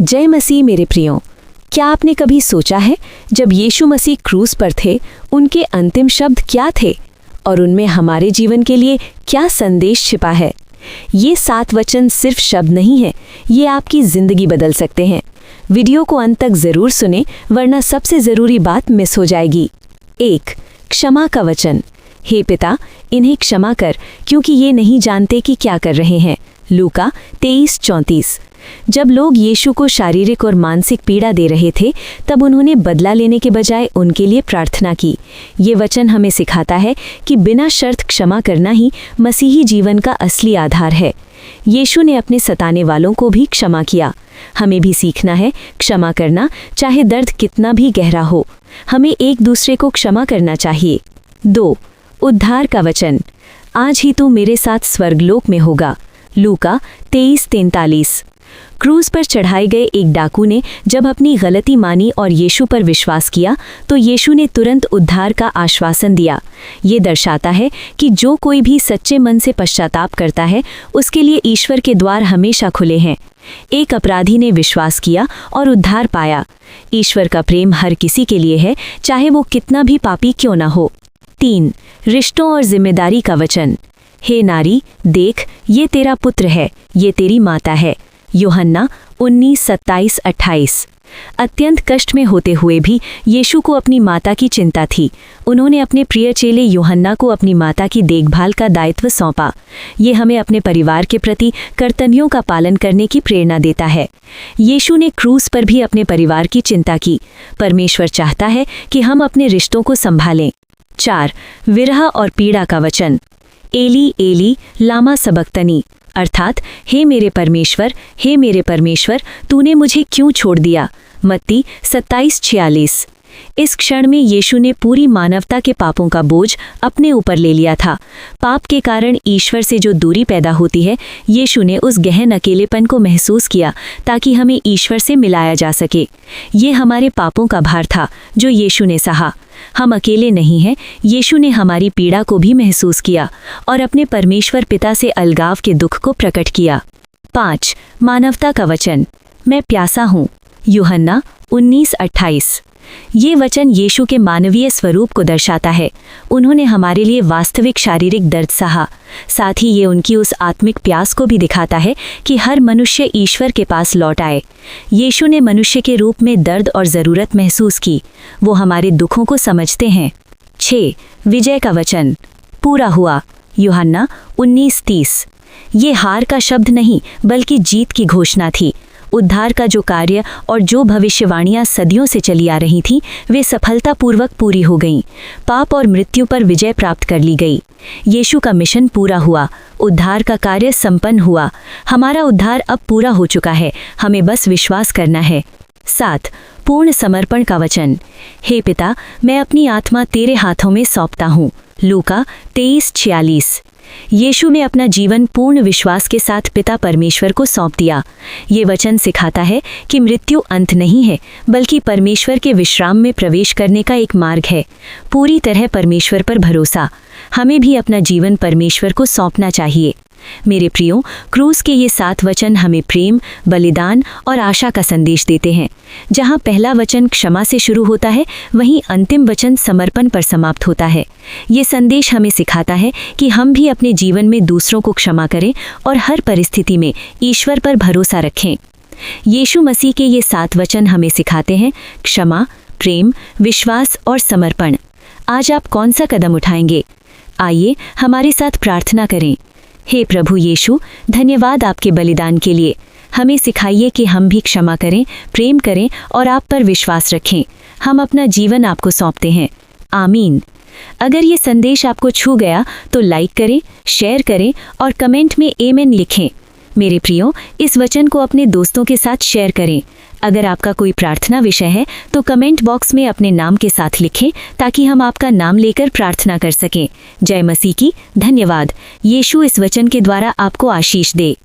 जय मसीह मेरे प्रियों। क्या आपने कभी सोचा है जब यीशु मसीह क्रूस पर थे उनके अंतिम शब्द क्या थे और उनमें हमारे जीवन के लिए क्या संदेश छिपा है? ये 7 वचन सिर्फ शब्द नहीं है, ये आपकी जिंदगी बदल सकते हैं। वीडियो को अंत तक जरूर सुने वरना सबसे जरूरी बात मिस हो जाएगी। 1. क्षमा का वचन। हे पिता, इन्हें क्षमा कर क्योंकि ये नहीं जानते कि क्या कर रहे हैं। लूका 23:34। जब लोग यीशु को शारीरिक और मानसिक पीड़ा दे रहे थे तब उन्होंने बदला लेने के बजाय उनके लिए प्रार्थना की। ये वचन हमें सिखाता है कि बिना शर्त क्षमा करना ही मसीही जीवन का असली आधार है। यीशु ने अपने सताने वालों को भी क्षमा किया। हमें भी सीखना है क्षमा करना, चाहे दर्द कितना भी गहरा हो। हमें एक दूसरे को क्षमा करना चाहिए। 2. उद्धार का वचन। आज ही तू मेरे साथ स्वर्गलोक में होगा। लूका 23:43। क्रूज पर चढ़ाए गए एक डाकू ने जब अपनी गलती मानी और यीशु पर विश्वास किया तो यीशु ने तुरंत उद्धार का आश्वासन दिया। ये दर्शाता है कि जो कोई भी सच्चे मन से पश्चाताप करता है उसके लिए ईश्वर के द्वार हमेशा खुले हैं। एक अपराधी ने विश्वास किया और उद्धार पाया। ईश्वर का प्रेम हर किसी के लिए है, चाहे वो कितना भी पापी क्यों न हो। 3. रिश्तों और जिम्मेदारी का वचन। हे नारी, देख, ये तेरा पुत्र है, ये तेरी माता है। यूहन्ना 19:27-28। अत्यंत कष्ट में होते हुए भी यीशु को अपनी माता की चिंता थी। उन्होंने अपने प्रिय चेले यूहन्ना को अपनी माता की देखभाल का दायित्व सौंपा। ये हमें अपने परिवार के प्रति कर्तव्यों का पालन करने की प्रेरणा देता है। यीशु ने क्रूस पर भी अपने परिवार की चिंता की। परमेश्वर चाहता है कि हम अपने रिश्तों को संभालें। 4. विरह और पीड़ा का वचन। एली एली लामा सबक्तनी, अर्थात हे मेरे परमेश्वर, तूने मुझे क्यों छोड़ दिया। मत्ती 27:46। इस क्षण में यीशु ने पूरी मानवता के पापों का बोझ अपने ऊपर ले लिया था। पाप के कारण ईश्वर से जो दूरी पैदा होती है, यीशु ने उस गहन अकेलेपन को महसूस किया ताकि हमें ईश्वर से मिलाया जा सके। ये हमारे पापों का भार था जो यीशु ने सहा। हम अकेले नहीं हैं, यीशु ने हमारी पीड़ा को भी महसूस किया और अपने परमेश्वर पिता से अलगाव के दुख को प्रकट किया। 5. मानवता का वचन। मैं प्यासा हूँ। यूहन्ना 19:28। ये वचन यीशु के मानवीय स्वरूप को दर्शाता है। उन्होंने हमारे लिए वास्तविक शारीरिक दर्द सहा, साथ ही ये उनकी उस आत्मिक प्यास को भी दिखाता है कि हर मनुष्य ईश्वर के पास लौट आए। यीशु ने मनुष्य के रूप में दर्द और ज़रूरत महसूस की। वो हमारे दुखों को समझते हैं। 6. विजय का वचन। पूरा हुआ। यूहन्ना 19:30। ये हार का शब्द नहीं बल्कि जीत की घोषणा थी। उद्धार का जो कार्य और जो भविष्यवाणियां सदियों से चली आ रही थीं, वे सफलतापूर्वक पूरी हो गईं। पाप और मृत्यु पर विजय प्राप्त कर ली गई। यीशु का मिशन पूरा हुआ। उद्धार का कार्य संपन्न हुआ। हमारा उद्धार अब पूरा हो चुका है, हमें बस विश्वास करना है। 7. पूर्ण समर्पण का वचन। हे पिता, मैं अपनी आत्मा तेरे हाथों में सौंपता हूँ। लूका 23:46। यीशु ने अपना जीवन पूर्ण विश्वास के साथ पिता परमेश्वर को सौंप दिया। ये वचन सिखाता है कि मृत्यु अंत नहीं है बल्कि परमेश्वर के विश्राम में प्रवेश करने का एक मार्ग है। पूरी तरह परमेश्वर पर भरोसा। हमें भी अपना जीवन परमेश्वर को सौंपना चाहिए। मेरे प्रियो, क्रूस के ये 7 वचन हमें प्रेम, बलिदान और आशा का संदेश देते हैं। जहाँ पहला वचन क्षमा से शुरू होता है, वहीं अंतिम वचन समर्पण पर समाप्त होता है। ये संदेश हमें सिखाता है कि हम भी अपने जीवन में दूसरों को क्षमा करें और हर परिस्थिति में ईश्वर पर भरोसा रखें। यीशु मसीह के ये 7 वचन हमें सिखाते हैं क्षमा, प्रेम, विश्वास और समर्पण। आज आप कौन सा कदम उठाएंगे? आइए हमारे साथ प्रार्थना करें। हे प्रभु यीशु, धन्यवाद आपके बलिदान के लिए। हमें सिखाइए कि हम भी क्षमा करें, प्रेम करें और आप पर विश्वास रखें। हम अपना जीवन आपको सौंपते हैं। आमीन। अगर ये संदेश आपको छू गया तो लाइक करें, शेयर करें और कमेंट में आमीन लिखें। मेरे प्रियो, इस वचन को अपने दोस्तों के साथ शेयर करें। अगर आपका कोई प्रार्थना विषय है तो कमेंट बॉक्स में अपने नाम के साथ लिखें ताकि हम आपका नाम लेकर प्रार्थना कर सकें। जय मसीह की। धन्यवाद। यीशु इस वचन के द्वारा आपको आशीष दे।